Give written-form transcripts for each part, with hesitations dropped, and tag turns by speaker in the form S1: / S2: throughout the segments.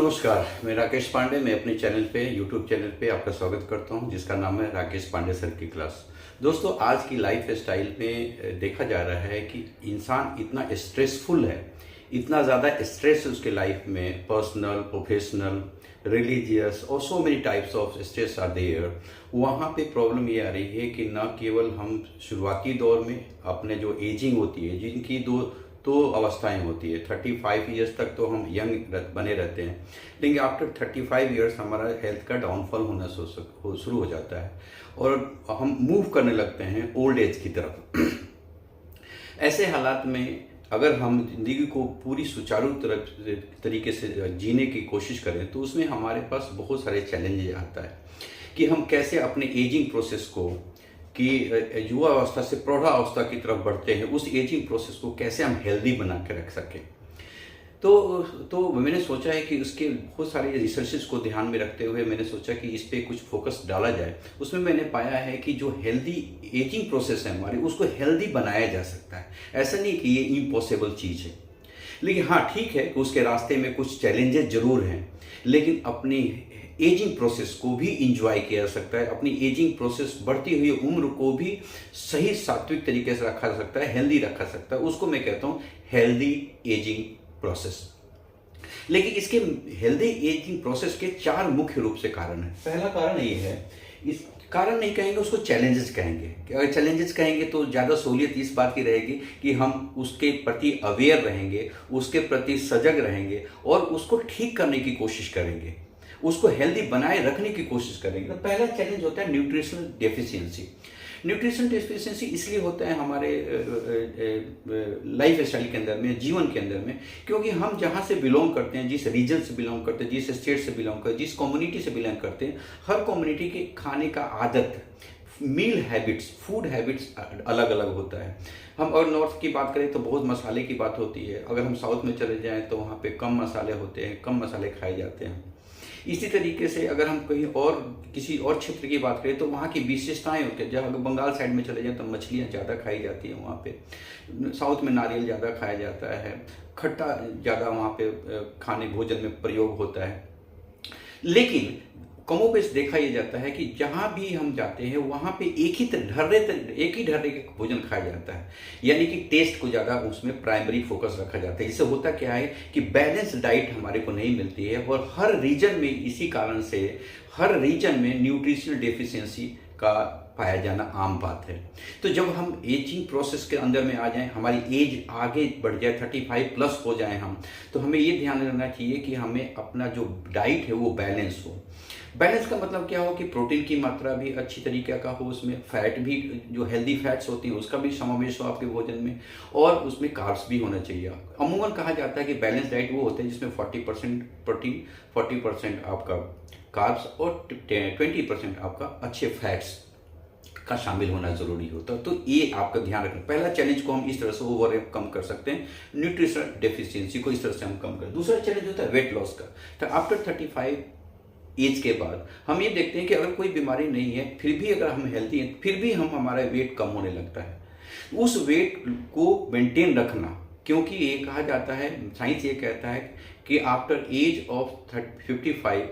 S1: नमस्कार, मैं राकेश पांडे। मैं अपने चैनल पे यूट्यूब चैनल पे आपका स्वागत करता हूं, जिसका नाम है राकेश पांडे सर की क्लास। दोस्तों, आज की लाइफ स्टाइल में देखा जा रहा है कि इंसान इतना स्ट्रेसफुल है, इतना ज़्यादा स्ट्रेस है उसके लाइफ में, पर्सनल, प्रोफेशनल, रिलीजियस और so many types of stress are there. वहाँ पे प्रॉब्लम ये आ रही है कि न केवल हम शुरुआती दौर में अपने जो एजिंग होती है, जिनकी दो अवस्थाएं होती है, 35 ईयर्स तक तो हम यंग बने रहते हैं, लेकिन आफ्टर 35 ईयर्स हमारा हेल्थ का डाउनफॉल होना शुरू हो जाता है और हम मूव करने लगते हैं ओल्ड एज की तरफ। ऐसे हालात में अगर हम जिंदगी को पूरी सुचारू तरीके से जीने की कोशिश करें तो उसमें हमारे पास बहुत सारे चैलेंजेस आता है कि हम कैसे अपने एजिंग प्रोसेस को, कि युवा अवस्था से प्रौढ़ावस्था की तरफ बढ़ते हैं, उस एजिंग प्रोसेस को कैसे हम हेल्दी बना के रख सकें। तो मैंने सोचा है कि उसके बहुत सारे रिसर्चेस को ध्यान में रखते हुए मैंने सोचा कि इस पे कुछ फोकस डाला जाए। उसमें मैंने पाया है कि जो हेल्दी एजिंग प्रोसेस है हमारी, उसको हेल्दी बनाया जा सकता है। ऐसा नहीं कि ये इम्पॉसिबल चीज़ है, लेकिन हाँ ठीक है कि उसके रास्ते में कुछ चैलेंजेस जरूर हैं, लेकिन अपनी एजिंग प्रोसेस को भी इंजॉय किया जा सकता है। अपनी एजिंग प्रोसेस, बढ़ती हुई उम्र को भी सही सात्विक तरीके से रखा जा सकता है, हेल्दी रखा जा सकता है। उसको मैं कहता हूँ हेल्दी एजिंग प्रोसेस। लेकिन इसके हेल्दी एजिंग प्रोसेस के 4 मुख्य रूप से कारण है। पहला कारण ये है, इस कारण नहीं कहेंगे, उसको चैलेंजेस कहेंगे। अगर चैलेंजेस कहेंगे तो ज़्यादा सहूलियत इस बात की रहेगी कि हम उसके प्रति अवेयर रहेंगे, उसके प्रति सजग रहेंगे और उसको ठीक करने की कोशिश करेंगे, उसको हेल्दी बनाए रखने की कोशिश करेंगे। तो पहला चैलेंज होता है न्यूट्रिशनल डेफिशिएंसी। न्यूट्रिशनल डेफिशिएंसी इसलिए होता है हमारे लाइफ स्टाइल के अंदर में, जीवन के अंदर में, क्योंकि हम जहाँ से बिलोंग करते हैं, जिस रीजन से बिलोंग करते हैं, जिस स्टेट से बिलोंग करते हैं, जिस कम्युनिटी से बिलोंग करते हैं, हर कम्युनिटी के खाने का आदत, मील हैबिट्स, फूड हैबिट्स अलग अलग होता है। हम और नॉर्थ की बात करें तो बहुत मसाले की बात होती है। अगर हम साउथ में चले जाएं तो वहाँ पे कम मसाले होते हैं, कम मसाले खाए जाते हैं। इसी तरीके से अगर हम कहीं और किसी और क्षेत्र की बात करें तो वहाँ की विशेषताएं होती हैं। जब अगर बंगाल साइड में चले जाएं तो मछलियाँ ज़्यादा खाई जाती हैं वहाँ पे। साउथ में नारियल ज़्यादा खाया जाता है, खट्टा ज़्यादा वहाँ पे खाने भोजन में प्रयोग होता है। लेकिन कमोबेश देखा यह जाता है कि जहाँ भी हम जाते हैं वहाँ पे एक ही ढर्रे का भोजन खाया जाता है, यानी कि टेस्ट को ज़्यादा उसमें प्राइमरी फोकस रखा जाता है। इससे होता क्या है कि बैलेंस डाइट हमारे को नहीं मिलती है और हर रीजन में, इसी कारण से हर रीजन में न्यूट्रिशनल डेफिशिएंसी का पाया जाना आम बात है। तो जब हम एजिंग प्रोसेस के अंदर में आ जाएं, हमारी एज आगे बढ़ जाए, 35 प्लस हो जाएं हम, तो हमें ये ध्यान रखना चाहिए कि हमें अपना जो डाइट है वो बैलेंस हो। बैलेंस का मतलब क्या हो कि प्रोटीन की मात्रा भी अच्छी तरीके का हो, उसमें फैट भी, जो हेल्दी फैट्स होती हैं उसका भी समावेश हो आपके भोजन में, और उसमें कार्ब्स भी होना चाहिए। अमूमन कहा जाता है कि बैलेंस डाइट वो होता है जिसमें 40% प्रोटीन, 40% आपका कार्ब्स और 20% आपका अच्छे फैट्स का शामिल होना जरूरी होता है। तो ये आपका ध्यान रखना। पहला चैलेंज को हम इस तरह से ओवरकम कर सकते हैं, न्यूट्रिशनल डेफिशिएंसी को इस तरह से हम कम करें। दूसरा चैलेंज होता है वेट लॉस का। तो आफ्टर 35 एज के बाद हम ये देखते हैं कि अगर कोई बीमारी नहीं है, फिर भी अगर हम हेल्थी हैं, फिर भी हमारा वेट कम होने लगता है। उस वेट को मेंटेन रखना, क्योंकि ये कहा जाता है, साइंस ये कहता है कि after age of 55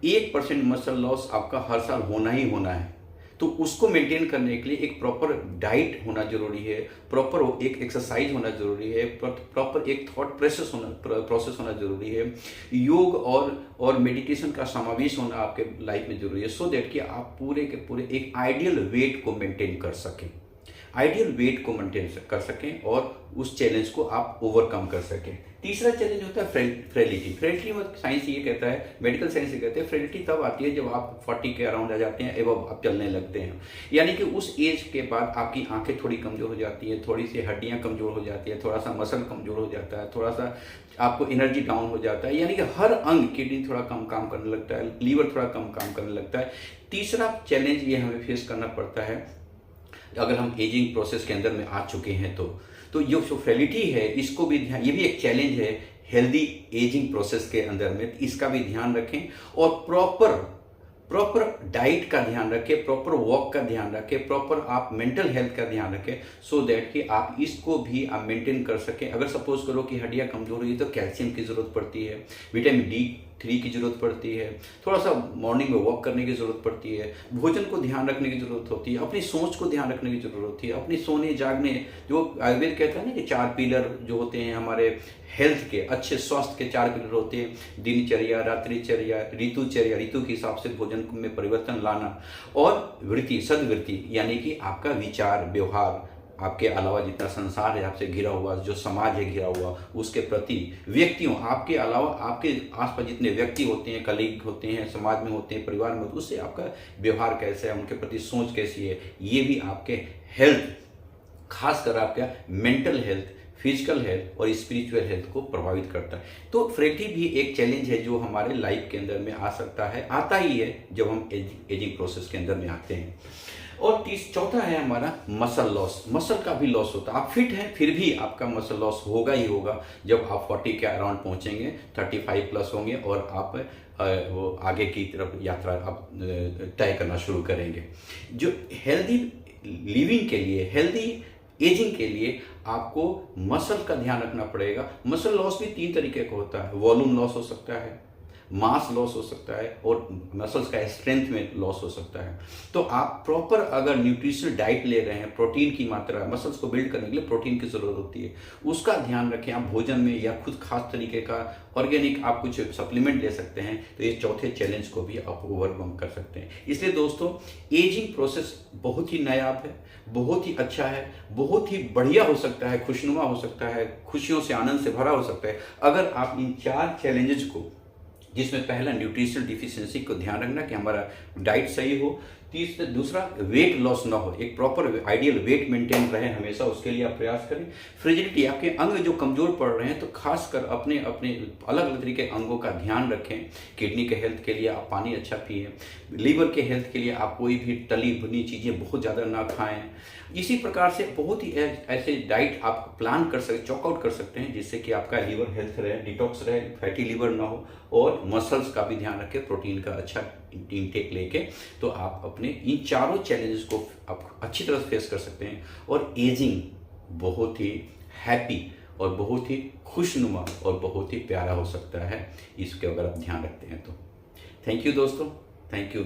S1: 8% muscle loss आपका हर साल होना ही होना है। तो उसको मेंटेन करने के लिए एक प्रॉपर डाइट होना जरूरी है, प्रॉपर एक एक्सरसाइज होना जरूरी है, प्रॉपर एक थॉट प्रोसेस होना जरूरी है, योग और मेडिटेशन का समावेश होना आपके लाइफ में जरूरी है, सो दैट कि आप पूरे के पूरे एक आइडियल वेट को मेंटेन कर सकें, और उस चैलेंज को आप ओवरकम कर सकें। तीसरा चैलेंज होता है फ्रेलिटी। फ्रेलिटी में साइंस ये कहता है, मेडिकल साइंस ये कहते हैं, फ्रेलिटी तब आती है जब आप 40 के अराउंड आ जाते हैं, एवं आप चलने लगते हैं। यानी कि उस एज के बाद आपकी आंखें थोड़ी कमजोर हो जाती है, थोड़ी सी हड्डियां कमजोर हो जाती है, थोड़ा सा मसल कमजोर हो जाता है, थोड़ा सा आपको एनर्जी डाउन हो जाता है, यानी कि हर अंग, किडनी थोड़ा कम काम करने लगता है, लीवर थोड़ा कम काम करने लगता है। तीसरा चैलेंज ये हमें फेस करना पड़ता है अगर हम एजिंग प्रोसेस के अंदर में आ चुके हैं तो ये जो फ्रेलिटी है, इसको भी ध्यान, ये भी एक चैलेंज है हेल्दी एजिंग प्रोसेस के अंदर में। इसका भी ध्यान रखें और प्रॉपर डाइट का ध्यान रखें, प्रॉपर वॉक का ध्यान रखें, प्रॉपर आप मेंटल हेल्थ का ध्यान रखें, सो दैट कि आप इसको भी आप मेंटेन कर सकें। अगर सपोज करो कि हड्डियां कमजोर हुई तो कैल्शियम की जरूरत पड़ती है, विटामिन डी 3 की ज़रूरत पड़ती है, थोड़ा सा मॉर्निंग में वॉक करने की ज़रूरत पड़ती है, भोजन को ध्यान रखने की ज़रूरत होती है, अपनी सोच को ध्यान रखने की ज़रूरत होती है, अपनी सोने जागने, जो आयुर्वेद कहता है ना कि 4 पिलर जो होते हैं हमारे हेल्थ के, अच्छे स्वास्थ्य के 4 पिलर होते हैं, दिनचर्या, रात्रिचर्या, ऋतुचर्या, ऋतु के हिसाब से भोजन में परिवर्तन लाना, और वृत्ति, सद्वृत्ति, यानी कि आपका विचार व्यवहार, आपके अलावा जितना संसार है आपसे घिरा हुआ, जो समाज है घिरा हुआ, उसके प्रति व्यक्तियों, आपके अलावा आपके आसपास जितने व्यक्ति होते हैं, कलीग होते हैं, समाज में होते हैं, परिवार में, उससे आपका व्यवहार कैसा है, उनके प्रति सोच कैसी है, ये भी आपके हेल्थ, खासकर आपका मेंटल हेल्थ, फिजिकल हेल्थ और स्पिरिचुअल हेल्थ को प्रभावित करता है। तो फ्रेटी भी एक चैलेंज है जो हमारे लाइफ के अंदर में आ सकता है, आता ही है जब हम एजिंग प्रोसेस के अंदर में आते हैं। और चौथा है हमारा मसल लॉस। मसल का भी लॉस होता है। आप फिट हैं फिर भी आपका मसल लॉस होगा ही होगा जब आप 40 के अराउंड पहुंचेंगे, 35 प्लस होंगे और आप वो आगे की तरफ यात्रा आप तय करना शुरू करेंगे। जो हेल्दी लिविंग के लिए, हेल्दी एजिंग के लिए आपको मसल का ध्यान रखना पड़ेगा। मसल लॉस भी 3 तरीके का होता है। वॉल्यूम लॉस हो सकता है, मास लॉस हो सकता है और मसल्स का स्ट्रेंथ में लॉस हो सकता है। तो आप प्रॉपर अगर न्यूट्रिशनल डाइट ले रहे हैं, प्रोटीन की मात्रा, मसल्स को बिल्ड करने के लिए प्रोटीन की ज़रूरत होती है, उसका ध्यान रखें आप भोजन में, या खुद खास तरीके का ऑर्गेनिक आप कुछ सप्लीमेंट ले सकते हैं, तो ये चौथे चैलेंज को भी आप ओवरकम कर सकते हैं। इसलिए दोस्तों, एजिंग प्रोसेस बहुत ही नायाब है, बहुत ही अच्छा है, बहुत ही बढ़िया हो सकता है, खुशनुमा हो सकता है, खुशियों से, आनंद से भरा हो सकता है, अगर आप इन 4 चैलेंजेस को, जिसमें पहला न्यूट्रिशनल डिफिशियंसी को ध्यान रखना कि हमारा डाइट सही हो, दूसरा वेट लॉस ना हो, एक प्रॉपर आइडियल वेट मेंटेन रहे हमेशा, उसके लिए आप प्रयास करें। फ्रिजिडिटी, आपके अंग जो कमजोर पड़ रहे हैं तो खासकर अपने अपने अलग अलग तरीके के अंगों का ध्यान रखें। किडनी के हेल्थ के लिए आप पानी अच्छा पिए, लीवर के हेल्थ के लिए आप कोई भी तली भुनी चीज़ें बहुत ज़्यादा ना खाएं। इसी प्रकार से बहुत ही ऐसे डाइट आप प्लान कर सकते, चॉकआउट कर सकते हैं, जिससे कि आपका लीवर हेल्थ रहे, डिटॉक्स रहे, फैटी लीवर ना हो, और मसल्स का भी ध्यान रखें, प्रोटीन का अच्छा इंटेक लेके, तो आप अपने इन 4 चैलेंजेस को आप अच्छी तरह से फेस कर सकते हैं और एजिंग बहुत ही हैप्पी और बहुत ही खुशनुमा और बहुत ही प्यारा हो सकता है, इसके अगर आप ध्यान रखते हैं तो। थैंक यू दोस्तों, थैंक यू।